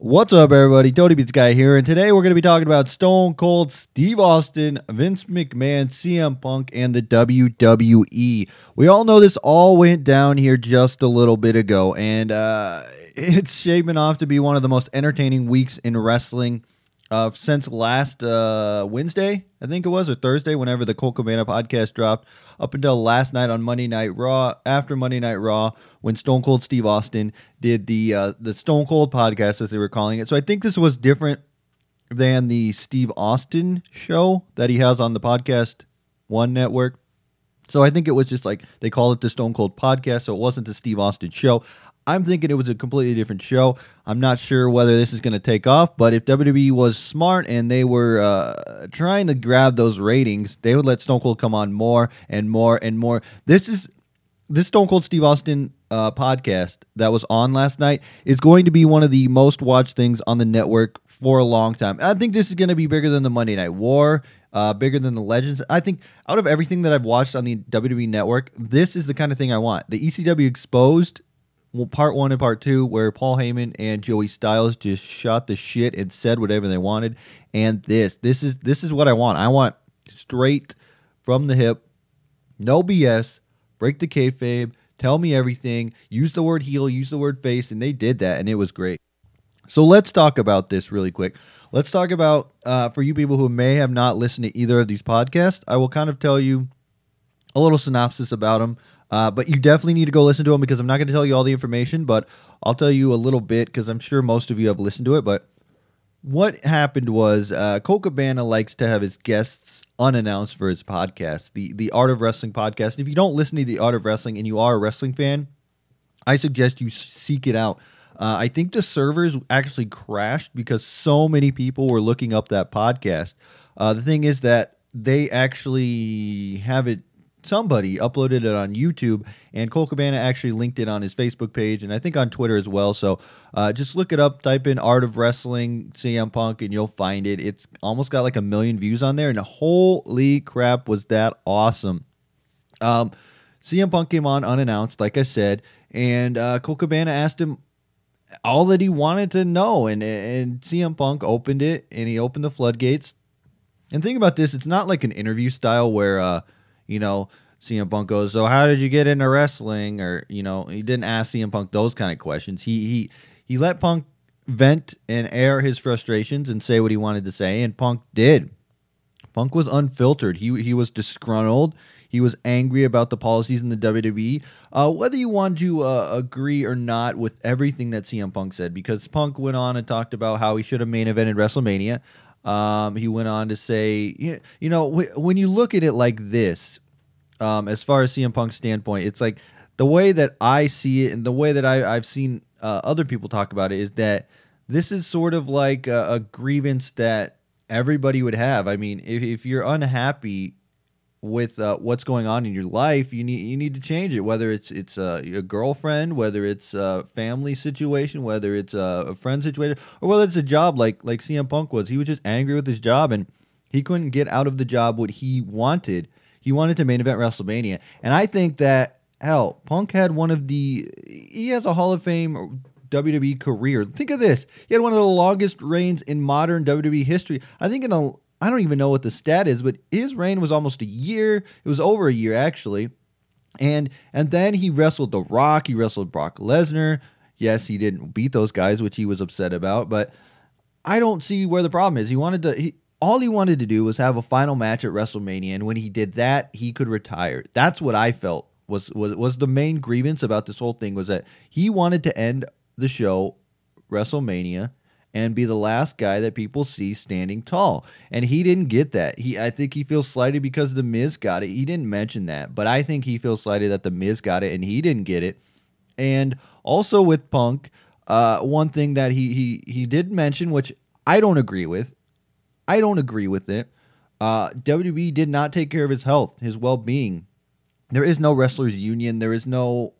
What's up, everybody? Tony Beats Guy here, and today we're going to be talking about Stone Cold, Steve Austin, Vince McMahon, CM Punk, and the WWE. We all know this all went down here just a little bit ago, and it's shaping off to be one of the most entertaining weeks in wrestling since last Wednesday, I think it was, or Thursday, whenever the Colt Cabana podcast dropped, up until last night on Monday Night Raw, after Monday Night Raw, when Stone Cold Steve Austin did the Stone Cold podcast, as they were calling it. So I think this was different than the Steve Austin show that he has on the Podcast One network. So I think it was just like they call it the Stone Cold podcast, so it wasn't the Steve Austin show. I'm thinking it was a completely different show. I'm not sure whether this is going to take off, but if WWE was smart and they were trying to grab those ratings, they would let Stone Cold come on more and more and more. This Stone Cold Steve Austin podcast that was on last night is going to be one of the most watched things on the network for a long time. I think this is going to be bigger than the Monday Night War, bigger than the Legends. I think out of everything that I've watched on the WWE network, this is the kind of thing I want. The ECW Exposed, well, part 1 and part 2, where Paul Heyman and Joey Styles just shot the shit and said whatever they wanted. And this is what I want. I want straight from the hip, no BS, break the kayfabe, tell me everything, use the word heel, use the word face, and they did that, and it was great. So let's talk about this really quick. Let's talk about, for you people who may have not listened to either of these podcasts, I will kind of tell you a little synopsis about them. But you definitely need to go listen to them because I'm not going to tell you all the information, but I'll tell you a little bit because I'm sure most of you have listened to it. But what happened was Colt Cabana likes to have his guests unannounced for his podcast, the Art of Wrestling podcast. If you don't listen to the Art of Wrestling and you are a wrestling fan, I suggest you seek it out. I think the servers actually crashed because so many people were looking up that podcast. The thing is that they actually have it. Somebody uploaded it on YouTube, and Colt Cabana actually linked it on his Facebook page, and I think on Twitter as well. So just look it up, type in Art of Wrestling CM Punk, and you'll find it. It's almost got like 1 million views on there, and holy crap, was that awesome. CM Punk came on unannounced, like I said, and Colt Cabana asked him all that he wanted to know, and CM Punk opened it, and he opened the floodgates. And think about this, it's not like an interview style where CM Punk goes, so how did you get into wrestling? Or, he didn't ask CM Punk those kind of questions. He let Punk vent and air his frustrations and say what he wanted to say, and Punk did. Punk was unfiltered. He was disgruntled. He was angry about the policies in the WWE. Whether you want to agree or not with everything that CM Punk said, because Punk went on and talked about how he should have main evented WrestleMania. He went on to say, when you look at it like this, as far as CM Punk's standpoint, it's like the way that I see it and the way that I've seen other people talk about it is that this is sort of like a grievance that everybody would have. I mean, if you're unhappy with what's going on in your life, you need to change it. Whether it's a girlfriend, whether it's a family situation, whether it's a friend situation, or whether it's a job like CM Punk was. He was just angry with his job, and he couldn't get out of the job what he wanted. He wanted to main event WrestleMania, and I think that Punk had he has a Hall of Fame WWE career. Think of this: he had one of the longest reigns in modern WWE history. I think I don't even know what the stat is, but his reign was almost a year. It was over a year, actually. And then he wrestled The Rock. He wrestled Brock Lesnar. Yes, he didn't beat those guys, which he was upset about. But I don't see where the problem is. All he wanted to do was have a final match at WrestleMania. And when he did that, he could retire. That's what I felt was the main grievance about this whole thing, was that he wanted to end the show, WrestleMania, and be the last guy that people see standing tall. And he didn't get that. I think he feels slighted because The Miz got it. He didn't mention that, but I think he feels slighted that The Miz got it and he didn't get it. And also with Punk, one thing that he did mention, which I don't agree with. I don't agree with it. WWE did not take care of his health, his well-being. There is no wrestlers union. There is no...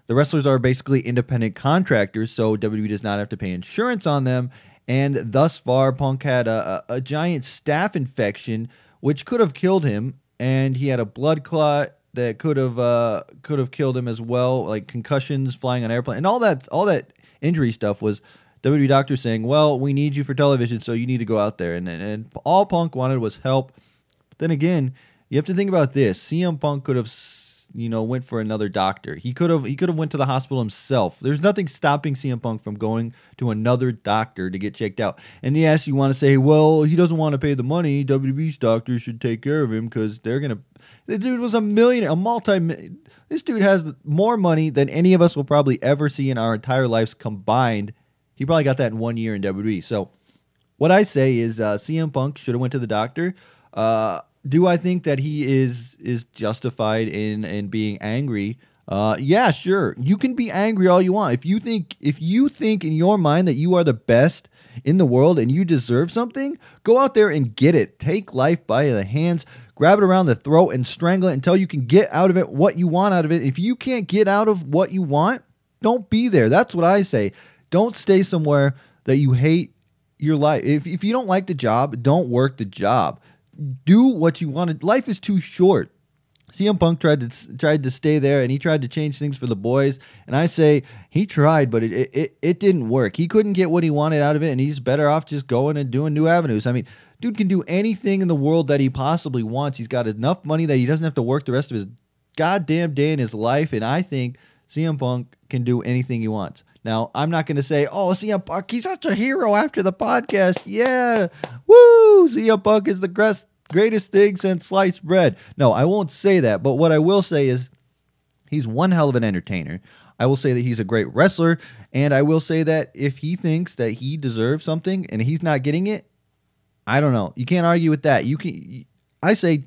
The wrestlers are basically independent contractors, so WWE does not have to pay insurance on them. And thus far, Punk had a giant staph infection, which could have killed him. And he had a blood clot that could have killed him as well, like concussions, flying on airplane, and all that injury stuff was WWE doctor saying, well, we need you for television, so you need to go out there. And all Punk wanted was help. But then again, you have to think about this. CM Punk could have, went for another doctor. He could have went to the hospital himself. There's nothing stopping CM Punk from going to another doctor to get checked out. And yes, you want to say, well, he doesn't want to pay the money. WWE's doctor should take care of him because they're going to. The dude was a millionaire, This dude has more money than any of us will probably ever see in our entire lives combined. He probably got that in 1 year in WWE. So what I say is CM Punk should have went to the doctor. Do I think that he is justified in being angry? Yeah, sure. You can be angry all you want. If you think in your mind that you are the best in the world and you deserve something, go out there and get it. Take life by the hands, grab it around the throat and strangle it until you can get out of it what you want out of it. If you can't get out of what you want, don't be there. That's what I say. Don't stay somewhere that you hate your life. If you don't like the job, don't work the job. Do what you wanted. Life is too short. CM Punk tried to stay there, and he tried to change things for the boys. And I say he tried, but it didn't work. He couldn't get what he wanted out of it, and he's better off just going and doing new avenues. I mean, dude can do anything in the world that he possibly wants. He's got enough money that he doesn't have to work the rest of his goddamn day in his life, and I think CM Punk can do anything he wants. Now, I'm not going to say, oh, CM Punk, he's such a hero after the podcast. Yeah, woo, CM Punk is the greatest thing since sliced bread. No, I won't say that, but what I will say is he's one hell of an entertainer. I will say that he's a great wrestler, and I will say that if he thinks that he deserves something and he's not getting it, I don't know. You can't argue with that. I say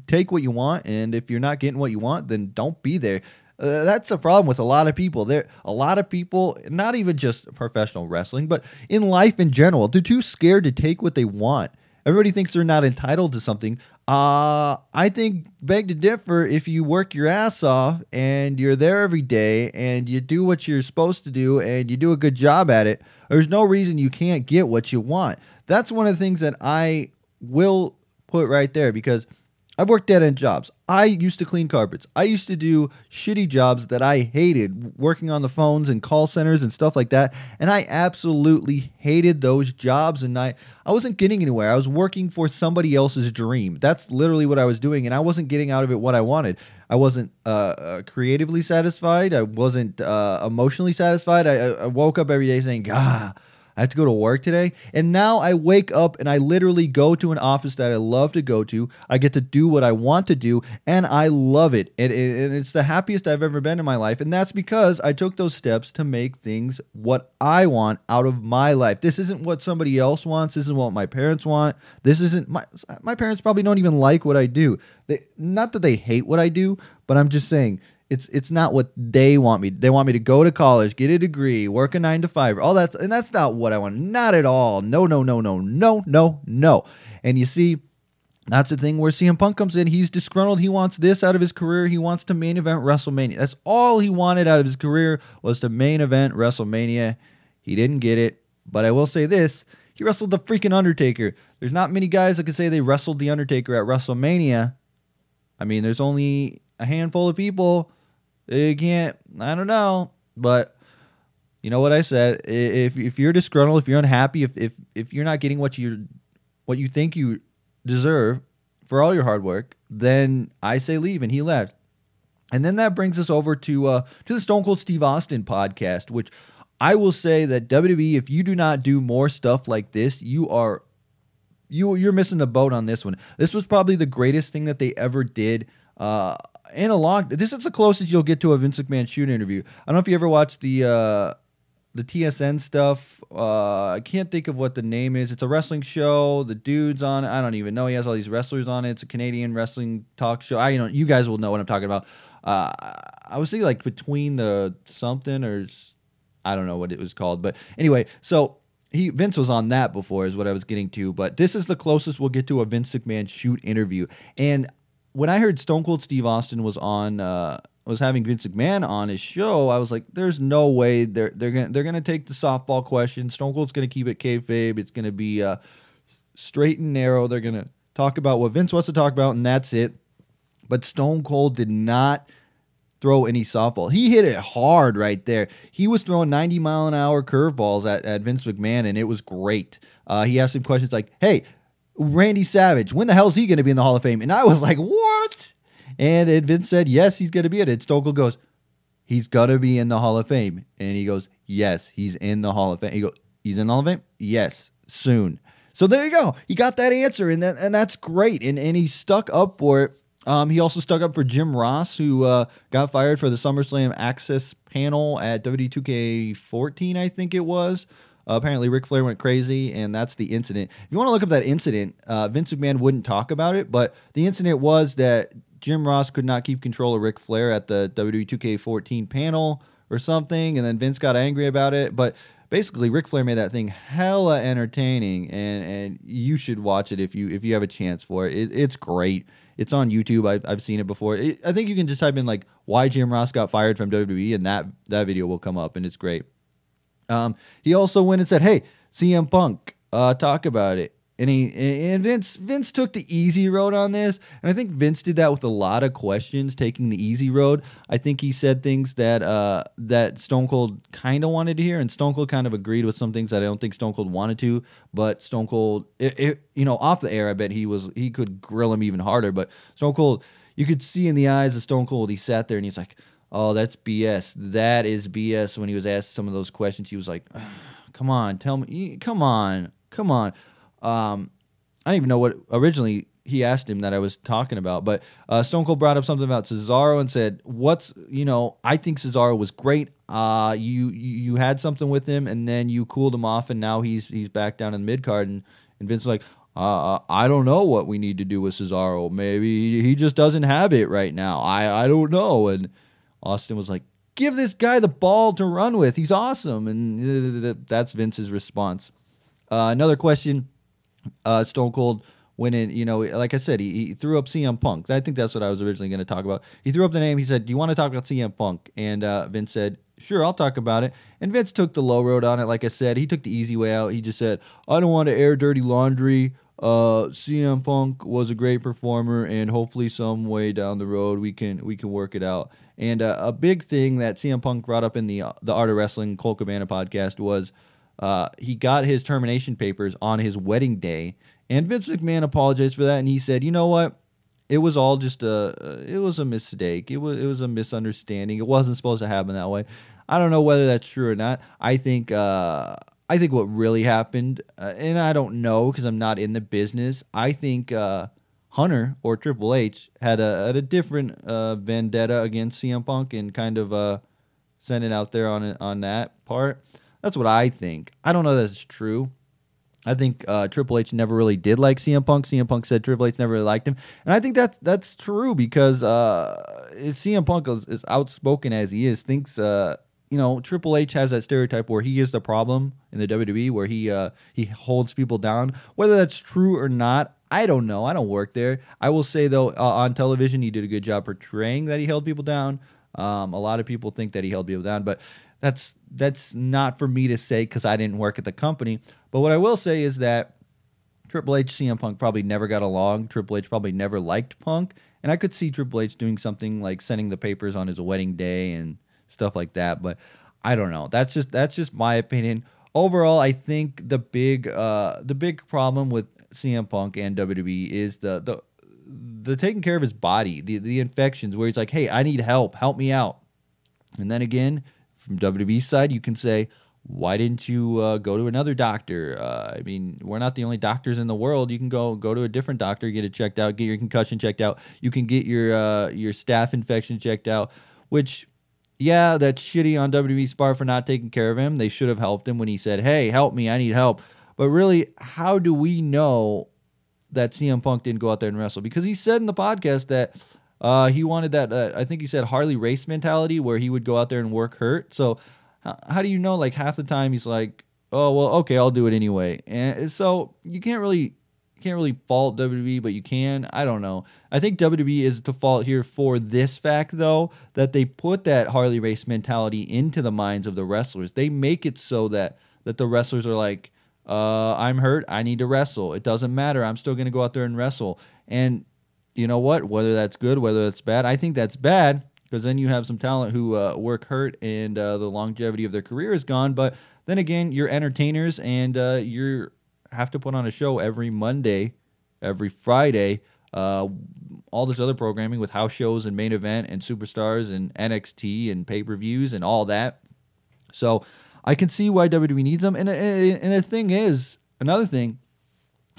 take what you want, and if you're not getting what you want, then don't be there. That's a problem with a lot of people. A lot of people, not even just professional wrestling, but in life in general, they're too scared to take what they want. Everybody thinks they're not entitled to something. I think, beg to differ, if you work your ass off and you're there every day and you do what you're supposed to do and you do a good job at it, there's no reason you can't get what you want. That's one of the things that I will put right there, because I've worked dead-end jobs. I used to clean carpets. I used to do shitty jobs that I hated, working on the phones and call centers and stuff like that, and I absolutely hated those jobs, and I wasn't getting anywhere. I was working for somebody else's dream. That's literally what I was doing, and I wasn't getting out of it what I wanted. I wasn't creatively satisfied. I wasn't emotionally satisfied. I woke up every day saying, I have to go to work today. And now I wake up and I literally go to an office that I love to go to. I get to do what I want to do, and I love it. And it's the happiest I've ever been in my life. And that's because I took those steps to make things what I want out of my life. This isn't what somebody else wants. This isn't what my parents want. This isn't my parents probably don't even like what I do. Not that they hate what I do, but I'm just saying, it's not what they want me. They want me to go to college, get a degree, work a 9 to 5, all that, and that's not what I want. Not at all. No. And you see, that's the thing where CM Punk comes in. He's disgruntled. He wants this out of his career. He wants to main event WrestleMania. That's all he wanted out of his career, was to main event WrestleMania. He didn't get it. But I will say this: he wrestled the freaking Undertaker. There's not many guys that can say they wrestled the Undertaker at WrestleMania. I mean, there's only a handful of people. They can't, I don't know, but you know what I said. If you're disgruntled, if you're unhappy, if you're not getting what you think you deserve for all your hard work, then I say leave, and he left. And then that brings us over to the Stone Cold Steve Austin podcast, which I will say that WWE, if you do not do more stuff like this, you're missing the boat on this one. This was probably the greatest thing that they ever did. This is the closest you'll get to a Vince McMahon shoot interview. I don't know if you ever watched the TSN stuff. I can't think of what the name is. It's a wrestling show. The dude's on it. I don't even know. He has all these wrestlers on it. It's a Canadian wrestling talk show. You guys will know what I'm talking about. I was thinking like Between the something, or I don't know what it was called. But anyway, so Vince was on that before is what I was getting to. But this is the closest we'll get to a Vince McMahon shoot interview. And when I heard Stone Cold Steve Austin was having Vince McMahon on his show, I was like, "There's no way they're gonna take the softball question. Stone Cold's gonna keep it kayfabe. It's gonna be straight and narrow. They're gonna talk about what Vince wants to talk about, and that's it." But Stone Cold did not throw any softball. He hit it hard right there. He was throwing 90-mile-an-hour curveballs at Vince McMahon, and it was great. He asked him questions like, hey, Randy Savage, when the hell is he going to be in the Hall of Fame? And I was like, what? And Vince said, yes, he's going to be in it. Stone Cold goes, he's going to be in the Hall of Fame. And he goes, yes, he's in the Hall of Fame. He goes, he's in the Hall of Fame? Yes, soon. So there you go. He got that answer, and that's great. And he stuck up for it. He also stuck up for Jim Ross, who got fired for the SummerSlam Access panel at WWE 2K14, I think it was. Apparently, Ric Flair went crazy, and that's the incident. If you want to look up that incident, Vince McMahon wouldn't talk about it, but the incident was that Jim Ross could not keep control of Ric Flair at the WWE 2K14 panel or something, and then Vince got angry about it. But basically, Ric Flair made that thing hella entertaining, and you should watch it if you have a chance for it. It's great. It's on YouTube. I've seen it before. I think you can just type in like why Jim Ross got fired from WWE, and that video will come up, and it's great. He also went and said, "Hey, CM Punk, talk about it." And Vince took the easy road on this, and I think Vince did that with a lot of questions, taking the easy road. I think he said things that Stone Cold kind of wanted to hear, and Stone Cold kind of agreed with some things that I don't think Stone Cold wanted to. But Stone Cold, off the air, I bet he could grill him even harder. But Stone Cold, you could see in the eyes of Stone Cold, he sat there and he's like, "Oh, that's BS. That is BS." When he was asked some of those questions, he was like, "Come on, tell me, come on." I don't even know what originally he asked him that I was talking about, but Stone Cold brought up something about Cesaro and said, I think Cesaro was great. You had something with him, and then you cooled him off, and now he's back down in the mid-card, and Vince was like, I don't know what we need to do with Cesaro. Maybe he just doesn't have it right now. I don't know. And Austin was like, give this guy the ball to run with. He's awesome. And that's Vince's response. Another question. Stone Cold went in, like I said, he threw up CM Punk. I think that's what I was originally going to talk about. He threw up the name. He said, "Do you want to talk about CM Punk?" And Vince said, "Sure, I'll talk about it." And Vince took the low road on it. Like I said, he took the easy way out. He just said, "I don't want to air dirty laundry. CM Punk was a great performer, and hopefully some way down the road we can work it out." And a big thing that CM Punk brought up in the Art of Wrestling Colt Cabana podcast was he got his termination papers on his wedding day, and Vince McMahon apologized for that, and he said, "You know what? It was all just it was a mistake. It was a misunderstanding. It wasn't supposed to happen that way." I don't know whether that's true or not. I think what really happened, and I don't know because I'm not in the business. I think Hunter or Triple H had a different vendetta against CM Punk and kind of sent it out there on that part. That's what I think. I don't know that it's true. I think Triple H never really did like CM Punk. CM Punk said Triple H never really liked him. And I think that's true because CM Punk is outspoken as he is, thinks, Triple H has that stereotype where he is the problem in the WWE, where he holds people down. Whether that's true or not, I don't know. I don't work there. I will say, though, on television, he did a good job portraying that he held people down. A lot of people think that he held people down, but that's not for me to say because I didn't work at the company. But what I will say is that Triple H, CM Punk probably never got along. Triple H probably never liked Punk. And I could see Triple H doing something like sending the papers on his wedding day and stuff like that. But I don't know. That's just my opinion. Overall, I think the big problem with CM Punk and WWE is the taking care of his body, the infections, where he's like, "Hey, I need help me out." And then again, from WWE's side, you can say, "Why didn't you go to another doctor?" I mean, we're not the only doctors in the world. You can go to a different doctor, get it checked out, get your concussion checked out. You can get your staph infection checked out, which, yeah, that's shitty on WWE's part for not taking care of him. They should have helped him when he said, "Hey, help me, I need help." But really, how do we know that CM Punk didn't go out there and wrestle? Because he said in the podcast that he wanted that, I think he said Harley Race mentality, where he would go out there and work hurt. So how do you know? Like, half the time he's like, "Oh, well, okay, I'll do it anyway." And so you can't really fault WWE, but you can. I don't know. I think WWE is to fault here for this fact, though, that they put that Harley Race mentality into the minds of the wrestlers. They make it so that the wrestlers are like, "I'm hurt, I need to wrestle. It doesn't matter. I'm still going to go out there and wrestle." And you know what? Whether that's good, whether that's bad, I think that's bad, because then you have some talent who work hurt and the longevity of their career is gone. But then again, you're entertainers and you have to put on a show every Monday, every Friday, all this other programming with house shows and main event and superstars and NXT and pay-per-views and all that. So I can see why WWE needs them. And the thing is, another thing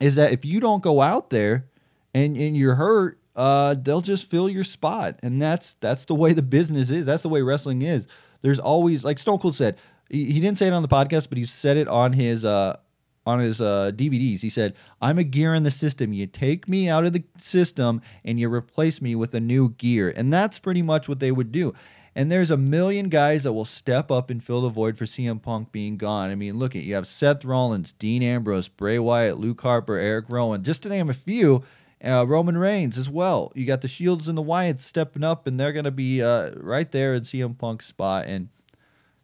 is that if you don't go out there and you're hurt, they'll just fill your spot. And that's the way the business is. That's the way wrestling is. There's always, like Stone Cold said, he didn't say it on the podcast, but he said it on his DVDs. He said, I'm a gear in the system. You take me out of the system and you replace me with a new gear. And that's pretty much what they would do. And there's a million guys that will step up and fill the void for CM Punk being gone. I mean, look at, you have Seth Rollins, Dean Ambrose, Bray Wyatt, Luke Harper, Eric Rowan, just to name a few. Roman Reigns as well. You got the Shields and the Wyatts stepping up, and they're going to be right there in CM Punk's spot. And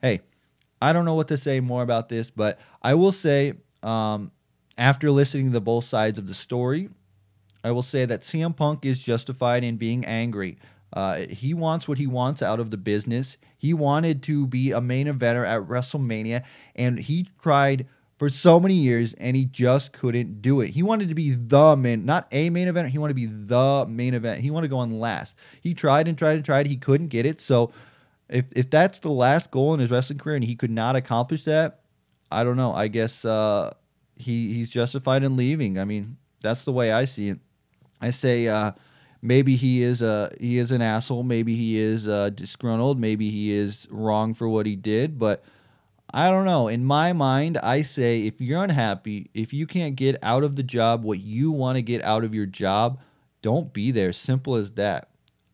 hey, I don't know what to say more about this, but I will say, after listening to both sides of the story, I will say that CM Punk is justified in being angry. He wants what he wants out of the business. He wanted to be a main eventer at WrestleMania, and he tried for so many years, and he just couldn't do it. He wanted to be the main, not a main event. He wanted to be the main event. He wanted to go on last. He tried and tried and tried. He couldn't get it. So if that's the last goal in his wrestling career and he could not accomplish that, I don't know. I guess he's justified in leaving. I mean, that's the way I see it. I say maybe he is an asshole. Maybe he is disgruntled. Maybe he is wrong for what he did. But I don't know. In my mind, I say if you're unhappy, if you can't get out of the job what you want to get out of your job, don't be there. Simple as that.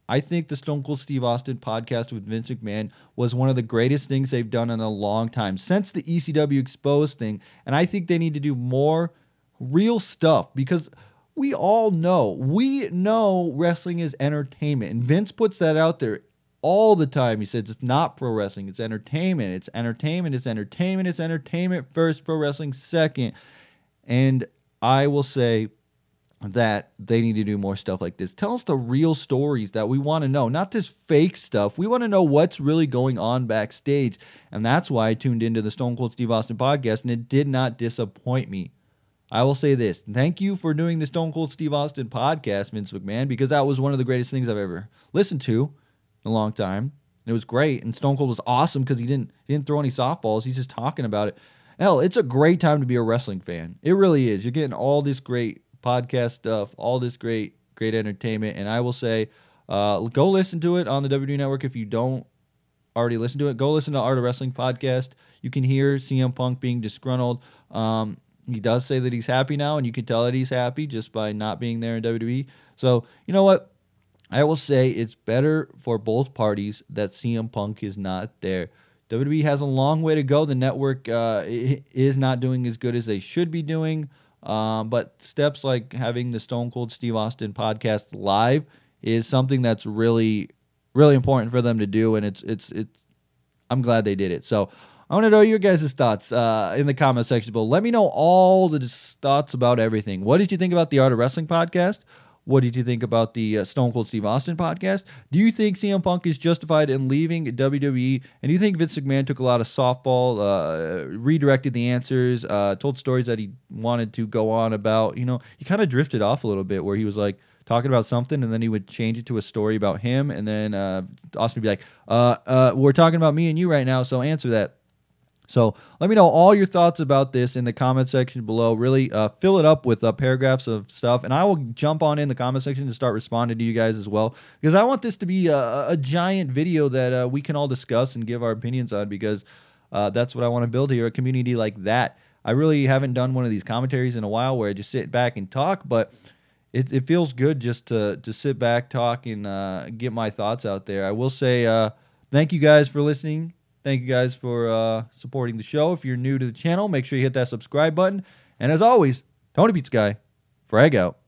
I think the Stone Cold Steve Austin podcast with Vince McMahon was one of the greatest things they've done in a long time since the ECW Exposed thing. And I think they need to do more real stuff because we know wrestling is entertainment. And Vince puts that out there all the time. He says it's not pro wrestling, it's entertainment. It's entertainment, it's entertainment, it's entertainment first, pro wrestling second. And I will say that they need to do more stuff like this. Tell us the real stories that we want to know, not this fake stuff. We want to know what's really going on backstage. And that's why I tuned into the Stone Cold Steve Austin podcast, and it did not disappoint me. I will say this. Thank you for doing the Stone Cold Steve Austin podcast, Vince McMahon, because that was one of the greatest things I've ever listened to in a long time. It was great, and Stone Cold was awesome because he didn't throw any softballs. He's just talking about it. Hell, it's a great time to be a wrestling fan. It really is. You're getting all this great podcast stuff, all this great entertainment, and I will say, go listen to it on the WWE Network if you don't already listen to it. Go listen to Art of Wrestling podcast. You can hear CM Punk being disgruntled. He does say that he's happy now, and you can tell that he's happy just by not being there in WWE. So, you know what? I will say it's better for both parties that CM Punk is not there. WWE has a long way to go. The network is not doing as good as they should be doing. But steps like having the Stone Cold Steve Austin podcast live is something that's really, really important for them to do, and it's I'm glad they did it. So I want to know your guys' thoughts in the comment section below. Let me know all the thoughts about everything. What did you think about the Art of Wrestling podcast? What did you think about the Stone Cold Steve Austin podcast? Do you think CM Punk is justified in leaving WWE? And do you think Vince McMahon took a lot of softball, redirected the answers, told stories that he wanted to go on about? You know, he kind of drifted off a little bit where he was like talking about something and then he would change it to a story about him. And then Austin would be like, we're talking about me and you right now, so answer that. So let me know all your thoughts about this in the comment section below. Really fill it up with paragraphs of stuff, and I will jump on in the comment section to start responding to you guys as well, because I want this to be a giant video that we can all discuss and give our opinions on, because that's what I want to build here, a community like that. I really haven't done one of these commentaries in a while where I just sit back and talk, but it feels good just to sit back, talk, and get my thoughts out there. I will say thank you guys for listening. Thank you guys for supporting the show. If you're new to the channel, make sure you hit that subscribe button. And as always, Tony Beats Guy, frag out.